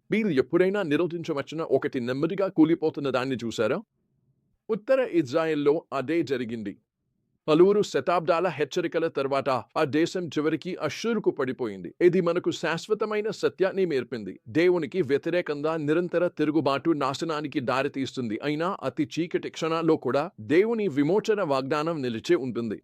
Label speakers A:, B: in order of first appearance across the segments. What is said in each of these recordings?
A: మీరు ఎప్పుడైనా నిరోధించవచ్చిన ఒకటి నెమ్మదిగా కూలిపోతున్న దాన్ని చూశారా? ఉత్తర ఇజ్రాయెల్లో అదే జరిగింది. పలువురు శతాబ్దాల హెచ్చరికల తర్వాత ఆ దేశం చివరికి అష్షూరుకు పడిపోయింది. ఇది మనకు శాశ్వతమైన సత్యాన్ని నేర్పింది. దేవునికి వ్యతిరేకంగా నిరంతర తిరుగుబాటు నాశనానికి దారితీస్తుంది. అయినా అతి చీకటి క్షణాల్లో కూడా దేవుని విమోచన వాగ్దానం నిలిచి ఉంటుంది.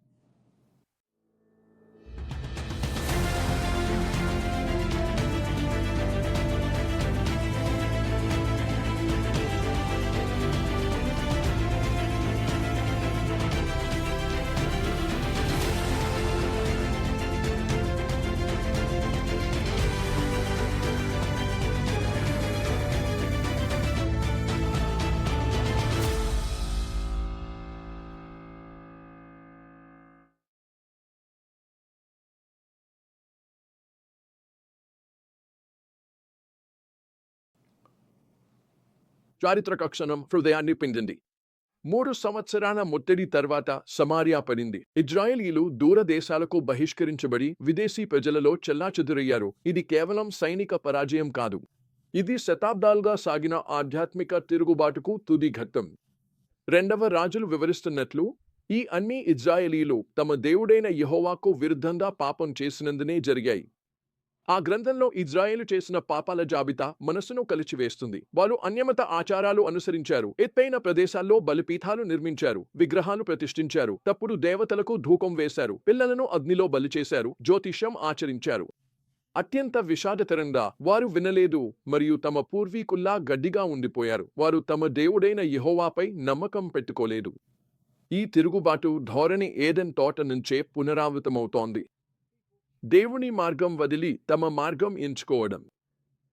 A: చారిత్రక క్షణం హృదయాన్ని పిండింది. 3 సంవత్సరాల ముట్టడి తర్వాత సమారియా పడింది. ఇజ్రాయేలీలు దూర దేశాలకు బహిష్కరించబడి విదేశీ ప్రజలలో చెల్లాచెదురయ్యారు. ఇది కేవలం సైనిక పరాజయం కాదు. ఇది శతాబ్దాలుగా సాగిన ఆధ్యాత్మిక తిరుగుబాటుకు తుది ఘట్టం. రెండవ రాజులు వివరిస్తున్నట్లు ఈ అన్ని ఇజ్రాయేలీలు తమ దేవుడైన యెహోవాకు విరుద్ధంగా పాపం చేసినందునే జరిగాయి. ఆ గ్రంథంలో ఇజ్రాయేలు చేసిన పాపాల జాబితా మనసును కలిచివేస్తుంది. వారు అన్యమత ఆచారాలు అనుసరించారు, ఎత్తైన ప్రదేశాల్లో బలిపీఠాలు నిర్మించారు, విగ్రహాలు ప్రతిష్ఠించారు, తప్పుడు దేవతలకు ధూపం వేశారు, పిల్లలను అగ్నిలో బలి చేశారు, జ్యోతిష్యం ఆచరించారు. అత్యంత విషాదకరంగా వారు వినలేదు మరియు తమ పూర్వీకుల్లా గడ్డిగా ఉండిపోయారు. వారు తమ దేవుడైన యెహోవాపై నమ్మకం పెట్టుకోలేదు. ఈ తిరుగుబాటు ధోరణి ఏదెన్ తోట నుంచే పునరావృతమవుతోంది. దేవుని మార్గం వదిలి తమ మార్గం ఎంచుకోవడం.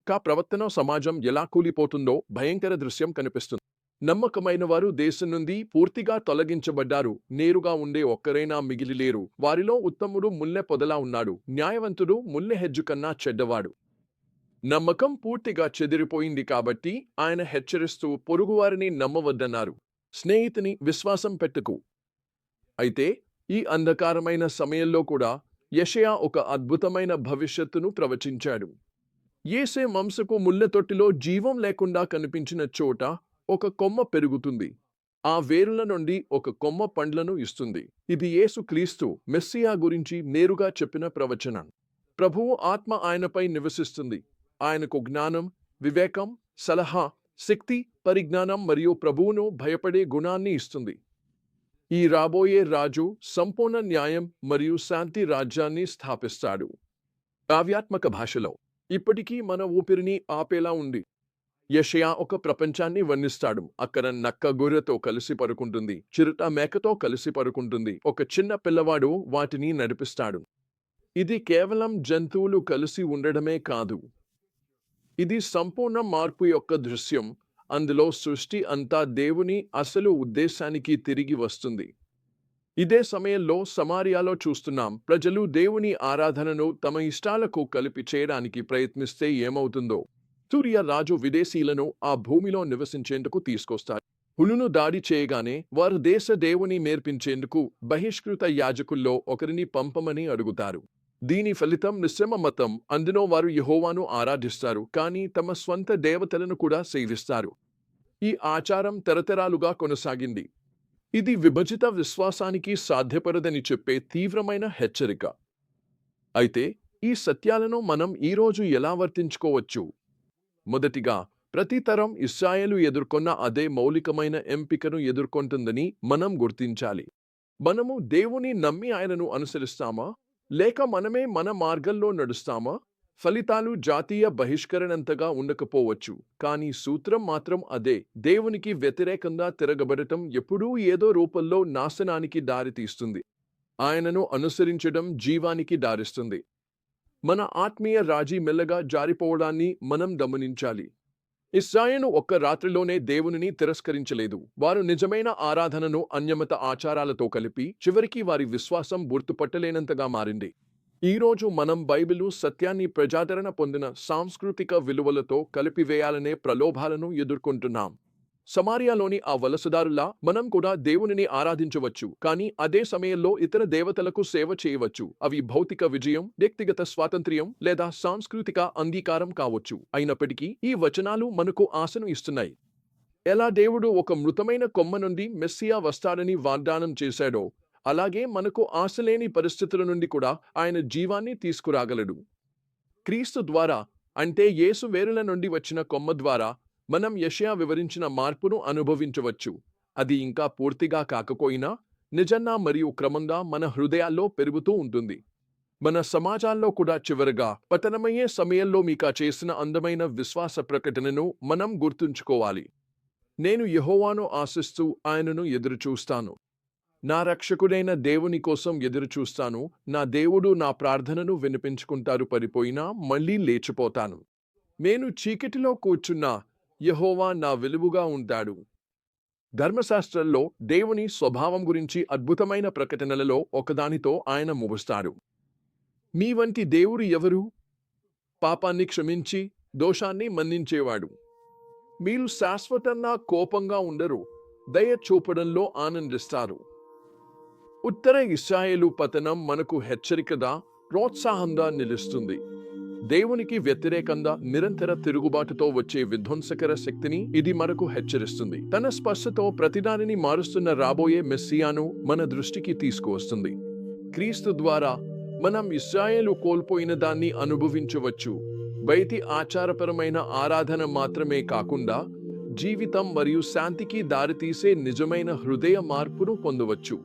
A: ప్రవర్తన సమాజం ఎలా కూలిపోతుందో భయంకర దృశ్యం కనిపిస్తుంది. నమ్మకమైన వారు దేశం నుండి పూర్తిగా తొలగించబడ్డారు. నేరుగా ఉండే ఒక్కరైనా మిగిలిలేరు. వారిలో ఉత్తముడు ముల్లె పొదలా ఉన్నాడు, న్యాయవంతుడు ముల్లె హెజ్జు కన్నా చెడ్డవాడు. నమ్మకం పూర్తిగా చెదిరిపోయింది కాబట్టి ఆయన హెచ్చరిస్తూ పొరుగువారిని నమ్మవద్దన్నారు. స్నేహితుని విశ్వాసం పెట్టుకు. అయితే ఈ అంధకారమైన సమయంలో కూడా యెషయా ఒక అద్భుతమైన భవిష్యత్తును ప్రవచించాడు. యేసే వంశపు ముళ్ళతొట్టిలో జీవం లేకుండా కనిపించిన చోట ఒక కొమ్మ పెరుగుతుంది. ఆ వేరుల నుండి ఒక కొమ్మ పండ్లను ఇస్తుంది. ఇది యేసు క్రీస్తు మెస్సియా గురించి నేరుగా చెప్పిన ప్రవచనం. ప్రభువు ఆత్మ ఆయనపై నివసిస్తుంది. ఆయనకు జ్ఞానం, వివేకం, సలహా, శక్తి, పరిజ్ఞానం మరియు ప్రభువును భయపడే గుణాన్ని ఇస్తుంది. ఈ రాబోయే రాజు సంపూర్ణ న్యాయం మరియు శాంతి రాజ్యాన్ని స్థాపిస్తాడు. కావ్యాత్మక భాషలో ఇప్పటికీ మన ఊపిరిని ఆపేలా ఉంది. యెషయా ఒక ప్రపంచాన్ని వర్ణిస్తాడు. అక్కడ నక్క గొర్రెతో కలిసి పడుకుంటుంది, చిరుత మేకతో కలిసి పడుకుంటుంది, ఒక చిన్న పిల్లవాడు వాటిని నడిపిస్తాడు. ఇది కేవలం జంతువులు కలిసి ఉండడమే కాదు, ఇది సంపూర్ణ మార్పు యొక్క దృశ్యం. అందులో సృష్టి అంతా దేవుని అసలు ఉద్దేశానికి తిరిగి వస్తుంది. ఇదే సమయంలో సమారియాలో చూస్తున్నాం. ప్రజలు దేవుని ఆరాధనను తమ ఇష్టాలకు కలిపి చేయడానికి ప్రయత్నిస్తే ఏమవుతుందో. సూర్య రాజు విదేశీయులను ఆ భూమిలో నివసించేందుకు తీసుకొస్తారు. హులును దాడి చేయగానే వారు దేశ దేవుని మేర్పించేందుకు బహిష్కృత యాజకుల్లో ఒకరిని పంపమని అడుగుతారు. దీని ఫలితం నిశ్చమ మతం. అందులో వారు యెహోవాను ఆరాధిస్తారు, కానీ తమ స్వంత దేవతలను కూడా సేవిస్తారు. ఈ ఆచారం తరతరాలుగా కొనసాగింది. ఇది విభజిత విశ్వాసానికి సాధ్యపడదని చెప్పే తీవ్రమైన హెచ్చరిక. అయితే ఈ సత్యాలను మనం ఈరోజు ఎలా వర్తించుకోవచ్చు? మొదటిగా, ప్రతి తరం ఇశ్రాయేలు ఎదుర్కొన్న అదే మౌలికమైన ఎంపికను ఎదుర్కొంటుందని మనం గుర్తించాలి. మనము దేవుని నమ్మి ఆయనను అనుసరిస్తామా, లేక మనమే మన మార్గంలో నడుస్తామా? ఫలితాలు జాతీయ బహిష్కరణంతగా ఉండకపోవచ్చు, కానీ సూత్రం మాత్రం అదే. దేవునికి వ్యతిరేకంగా తిరగబడటం ఎప్పుడూ ఏదో రూపంలో నాశనానికి దారితీస్తుంది. ఆయనను అనుసరించడం జీవానికి దారిస్తుంది. మన ఆత్మీయ రాజీ మెల్లగా జారిపోవడాన్ని మనం గమనించాలి. ఇశ్రాయేలు ఒక్క రాత్రిలోనే దేవునిని తిరస్కరించలేదు. వారు నిజమైన ఆరాధనను అన్యమత ఆచారాలతో కలిపి చివరికి వారి విశ్వాసం గుర్తుపట్టలేనంతగా మారింది. ఈరోజు మనం బైబిలు సత్యాన్ని ప్రజాదరణ పొందిన సాంస్కృతిక విలువలతో కలిపివేయాలనే ప్రలోభాలను ఎదుర్కొంటున్నాం. సమారియాలోని ఆ వలసదారులా మనం కూడా దేవునిని ఆరాధించవచ్చు, కానీ అదే సమయంలో ఇతర దేవతలకు సేవ చేయవచ్చు. అవి భౌతిక విజయం, వ్యక్తిగత స్వాతంత్ర్యం లేదా సాంస్కృతిక అంగీకారం కావచ్చు. అయినప్పటికీ ఈ వచనాలు మనకు ఆశను ఇస్తున్నాయి. ఎలా దేవుడు ఒక మృతమైన కొమ్మ నుండి మెస్సియా వస్తాడని వాగ్దానం చేశాడో, అలాగే మనకు ఆశలేని పరిస్థితుల నుండి కూడా ఆయన జీవాన్ని తీసుకురాగలడు. క్రీస్తు ద్వారా, అంటే యేసు వేరుల నుండి వచ్చిన కొమ్మ ద్వారా మనం యెషయా వివరించిన మార్పును అనుభవించవచ్చు. అది ఇంకా పూర్తిగా కాకపోయినా నిజంగా మరియు క్రమంగా మన హృదయాల్లో పెరుగుతూ ఉంటుంది. మన సమాజాల్లో కూడా చివరగా పతనమయ్యే సమయంలో మీకా చేసిన అందమైన విశ్వాస ప్రకటనను మనం గుర్తుంచుకోవాలి. నేను యెహోవాను ఆశిస్తూ ఆయనను ఎదురుచూస్తాను. నా రక్షకుడైన దేవుని కోసం ఎదురుచూస్తాను. నా దేవుడు నా ప్రార్థనను వినిపించుకుంటారు. పడిపోయినా మళ్ళీ లేచిపోతాను. నేను చీకటిలో కూర్చున్నా యెహోవా నా వెలుగుగా ఉంటాడు. ధర్మశాస్త్రంలో దేవుని స్వభావం గురించి అద్భుతమైన ప్రకటనలలో ఒకదానితో ఆయన ముగుస్తాడు. మీ వంటి దేవుడు ఎవరు? పాపాన్ని క్షమించి దోషాన్ని మన్నించేవాడు. మీరు శాశ్వతంగా కోపంగా ఉండరు, దయ చూపడంలో ఆనందిస్తారు. ఉత్తర ఇశ్రాయేలు పతనం మనకు హెచ్చరికగా, ప్రోత్సాహంగా నిలుస్తుంది. దేవునికి వ్యతిరేకంగా నిరంతర తిరుగుబాటుతో వచ్చే విధ్వంసకర శక్తిని ఇది మనకు హెచ్చరిస్తుంది. తన స్పర్శతో ప్రతిదానిని మారుస్తున్న రాబోయే మెస్సియాను మన దృష్టికి తీసుకువస్తుంది. క్రీస్తు ద్వారా మనం ఇశ్రాయేలు కోల్పోయిన దాన్ని అనుభవించవచ్చు. బయటి ఆచారపరమైన ఆరాధన మాత్రమే కాకుండా జీవితం మరియు శాంతికి దారితీసే నిజమైన హృదయ మార్పును పొందవచ్చు.